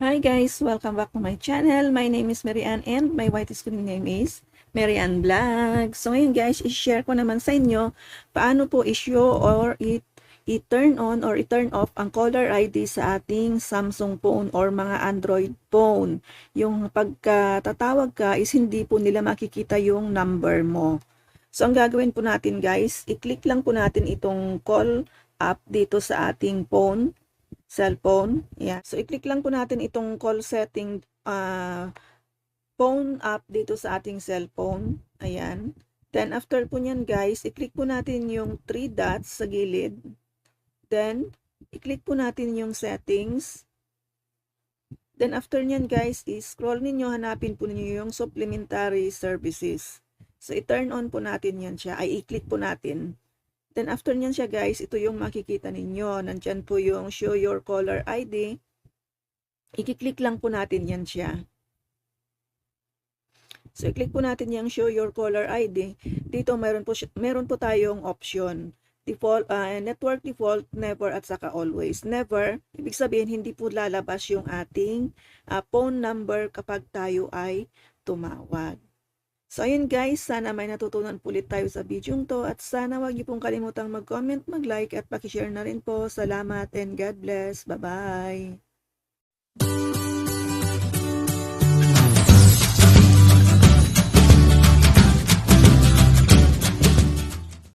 Hi guys! Welcome back to my channel. My name is Marianne and my white screen name is Marianne Vlog. So ngayon guys, i-share ko naman sa inyo paano po i-show or i-turn on or i-turn off ang caller ID sa ating Samsung phone or mga Android phone. Yung pagkatatawag ka is hindi po nila makikita yung number mo. So ang gagawin po natin guys, i-click lang po natin itong call app dito sa ating cellphone. Yeah. So, i-click lang po natin itong call setting phone app dito sa ating cellphone. Ayan. Then, after po nyan guys, i-click po natin yung 3 dots sa gilid. Then, i-click po natin yung settings. Then, after nyan guys, i-scroll ninyo, hanapin po ninyo yung supplementary services. So, i-turn on po natin yan siya. Ay, i-click po natin. Then after nyan siya guys, ito yung makikita ninyo. Nandyan po yung show your caller ID. I-click lang po natin yan siya. So i-click po natin yung show your caller ID. Dito meron po tayong option. Default, network default, never at saka always. Never, ibig sabihin hindi po lalabas yung ating phone number kapag tayo ay tumawag. So, ayun guys, sana may natutunan ulit tayo sa video to at sana wag niyo pong kalimutang mag-comment, mag-like at pakishare na rin po. Salamat and God bless. Bye-bye!